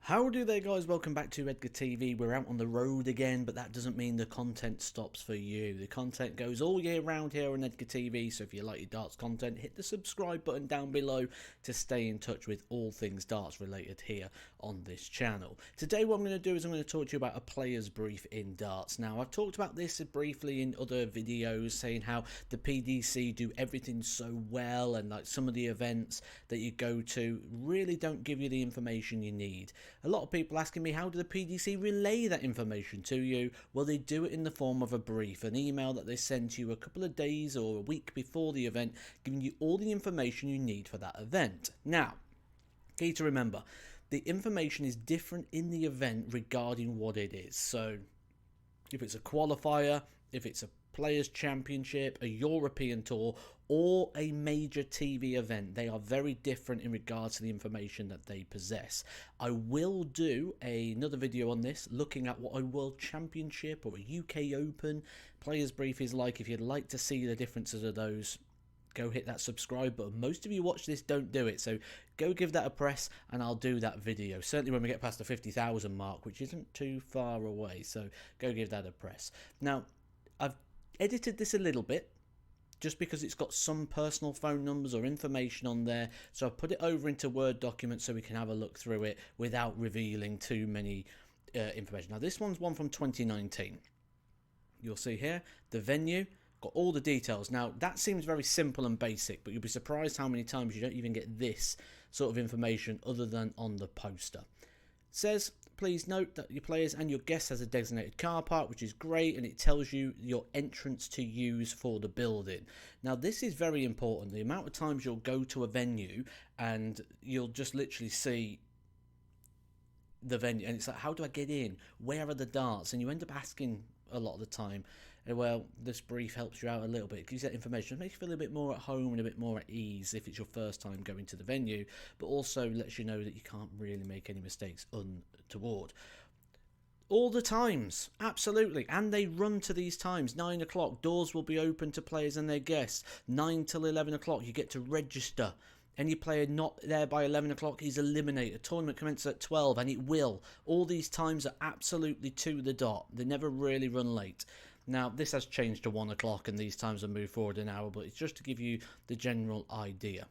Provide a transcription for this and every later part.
How do they, guys? Welcome back to Edgar TV. We're out on the road again, but that doesn't mean the content stops for you. The content goes all year round here on Edgar TV, so if you like your darts content, hit the subscribe button down below to stay in touch with all things darts related here on this channel. Today what I'm going to do is I'm going to talk to you about a player's brief in darts. Now, I've talked about this briefly in other videos, saying how the PDC do everything so well, and like some of the events that you go to really don't give you the information you need. A lot of people asking me, how do the PDC relay that information to you? Well, they do it in the form of a brief, an email that they send to you a couple of days or a week before the event, giving you all the information you need for that event. Now, key to remember, the information is different in the event regarding what it is. So if it's a qualifier, if it's a Players Championship, a European Tour, or a major TV event, they are very different in regards to the information that they possess. I will do another video on this, looking at what a World Championship or a UK Open Players Brief is like. If you'd like to see the differences of those, go hit that subscribe button. Most of you watch this don't do it, so go give that a press and I'll do that video, certainly when we get past the 50,000 mark, which isn't too far away, so go give that a press. Now, I've edited this a little bit just because it's got some personal phone numbers or information on there, so I've put it over into Word documents so we can have a look through it without revealing too many information. Now, this one's one from 2019. You'll see here the venue, got all the details. Now, that seems very simple and basic, but you'll be surprised how many times you don't even get this sort of information other than on the poster. It says, please note that your players and your guests has a designated car park, which is great, and it tells you your entrance to use for the building. Now, this is very important. The amount of times you'll go to a venue and you'll just literally see the venue, and it's like, how do I get in? Where are the darts? And you end up asking a lot of the time. Well, this brief helps you out a little bit. It gives you that information, makes you feel a bit more at home and a bit more at ease if it's your first time going to the venue, but also lets you know that you can't really make any mistakes untoward. All the times, absolutely, and they run to these times. 9 o'clock, doors will be open to players and their guests. 9 till 11 o'clock, you get to register. Any player not there by 11 o'clock is eliminated. Tournament commences at 12, and it will. All these times are absolutely to the dot. They never really run late. Now, this has changed to 1 o'clock, and these times have moved forward an hour, but it's just to give you the general idea.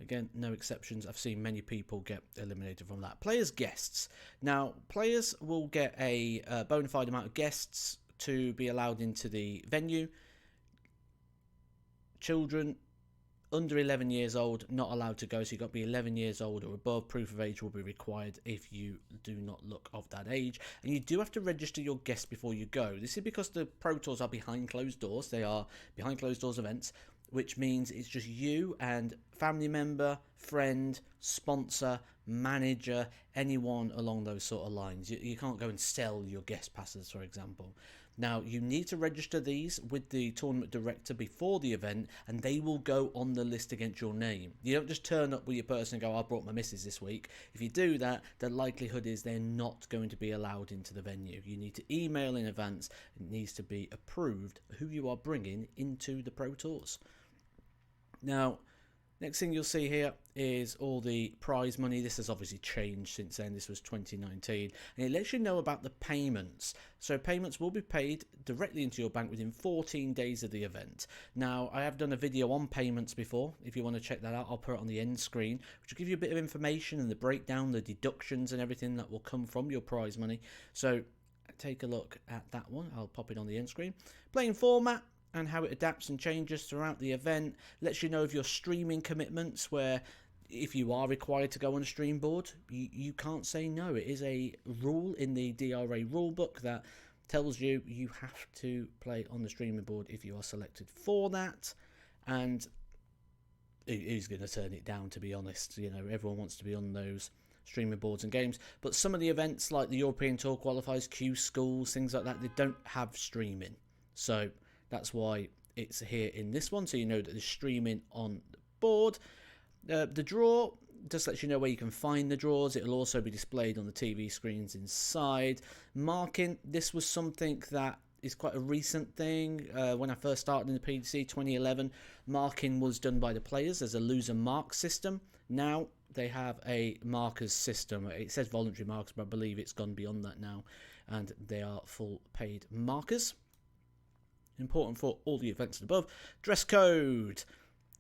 Again, no exceptions. I've seen many people get eliminated from that. Players' guests. Now, players will get a bona fide amount of guests to be allowed into the venue. Children under 11 years old, not allowed to go, so you've got to be 11 years old or above. Proof of age will be required if you do not look of that age, and you do have to register your guests before you go. This is because the Pro Tours are behind closed doors. They are behind closed doors events, which means it's just you and family member, friend, sponsor, manager, anyone along those sort of lines. You can't go and sell your guest passes, for example. Now, you need to register these with the tournament director before the event, and they will go on the list against your name. You don't just turn up with your person and go, I brought my missus this week. If you do that, the likelihood is they're not going to be allowed into the venue. You need to email in advance. It needs to be approved who you are bringing into the Pro Tours. Now, next thing you'll see here is all the prize money. This has obviously changed since then. This was 2019. And it lets you know about the payments. So payments will be paid directly into your bank within 14 days of the event. Now, I have done a video on payments before. If you want to check that out, I'll put it on the end screen, which will give you a bit of information and the breakdown, the deductions and everything that will come from your prize money. So take a look at that one. I'll pop it on the end screen. Playing format and how it adapts and changes throughout the event. Lets you know of your streaming commitments, where if you are required to go on a stream board, you can't say no. It is a rule in the DRA rulebook that tells you you have to play on the streaming board if you are selected for that, and who's going to turn it down, to be honest? You know, everyone wants to be on those streaming boards and games, but some of the events like the European Tour qualifiers, Q Schools, things like that, they don't have streaming, so that's why it's here in this one, so you know that there's streaming on the board. The draw just lets you know where you can find the draws. It'll also be displayed on the TV screens inside. Marking, this was something that is quite a recent thing. When I first started in the PDC 2011, marking was done by the players as a loser mark system. Now they have a markers system. It says voluntary markers, but I believe it's gone beyond that now, and they are full paid markers. Important for all the events above. Dress code.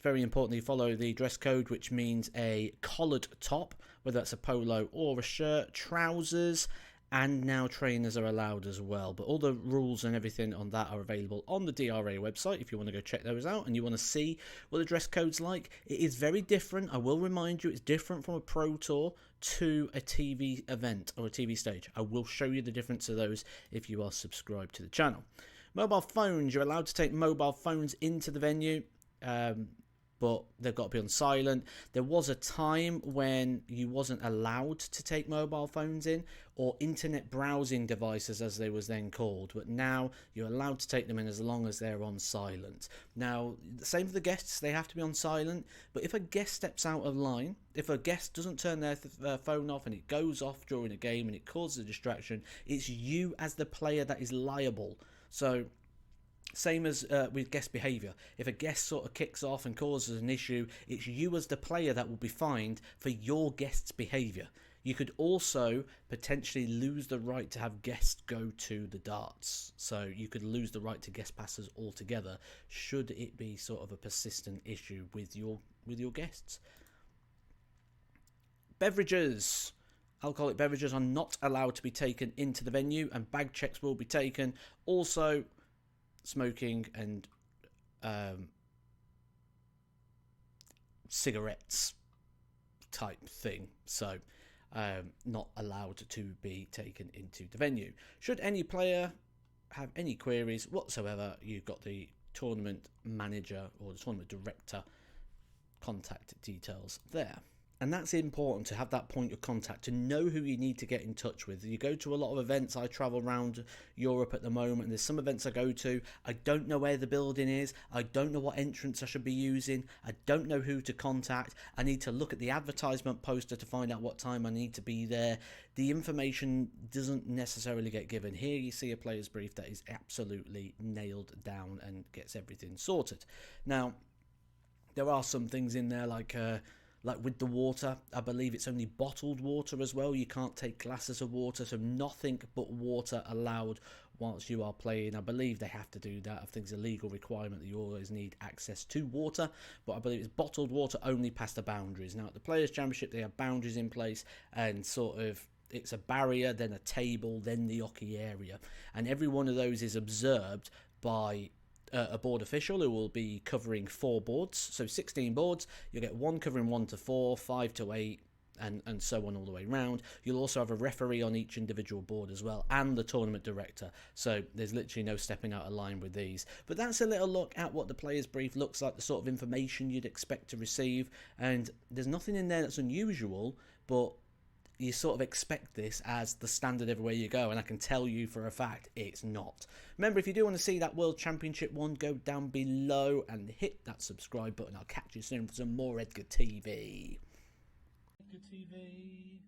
Very importantly, follow the dress code, which means a collared top, whether that's a polo or a shirt, trousers, and now trainers are allowed as well. But all the rules and everything on that are available on the DRA website if you want to go check those out and you want to see what the dress code's like. It is very different. I will remind you, it's different from a Pro Tour to a TV event or a TV stage. I will show you the difference of those if you are subscribed to the channel. Mobile phones. You're allowed to take mobile phones into the venue. But they've got to be on silent. There was a time when you wasn't allowed to take mobile phones in, or internet browsing devices as they was then called, but now you're allowed to take them in as long as they're on silent. Now, same for the guests, they have to be on silent, but if a guest steps out of line, if a guest doesn't turn their phone off and it goes off during a game and it causes a distraction, it's you as the player that is liable. So same as with guest behaviour. If a guest sort of kicks off and causes an issue, it's you as the player that will be fined for your guest's behaviour. You could also potentially lose the right to have guests go to the darts. So you could lose the right to guest passes altogether should it be sort of a persistent issue with your guests. Beverages. Alcoholic beverages are not allowed to be taken into the venue, and bag checks will be taken. Also, smoking and cigarettes type thing, so not allowed to be taken into the venue. Should any player have any queries whatsoever, you've got the tournament manager or the tournament director contact details there. And that's important, to have that point of contact, to know who you need to get in touch with. You go to a lot of events. I travel around Europe at the moment, and there's some events I go to. I don't know where the building is. I don't know what entrance I should be using. I don't know who to contact. I need to look at the advertisement poster to find out what time I need to be there. The information doesn't necessarily get given. Here you see a player's brief that is absolutely nailed down and gets everything sorted. Now, there are some things in there like with the water. I believe it's only bottled water as well. You can't take glasses of water, so nothing but water allowed whilst you are playing. I believe they have to do that. I think it's a legal requirement that you always need access to water, but I believe it's bottled water only past the boundaries. Now, at the Players' Championship, they have boundaries in place, and sort of it's a barrier, then a table, then the hockey area, and every one of those is observed by a board official who will be covering 4 boards. So 16 boards, you'll get one covering 1 to 4, 5 to 8, and so on all the way round. You'll also have a referee on each individual board as well, and the tournament director. So there's literally no stepping out of line with these. But that's a little look at what the player's brief looks like, the sort of information you'd expect to receive. And there's nothing in there that's unusual, but you sort of expect this as the standard everywhere you go, and I can tell you for a fact it's not. Remember, if you do want to see that World Championship one, go down below and hit that subscribe button. I'll catch you soon for some more Edgar TV. Edgar TV.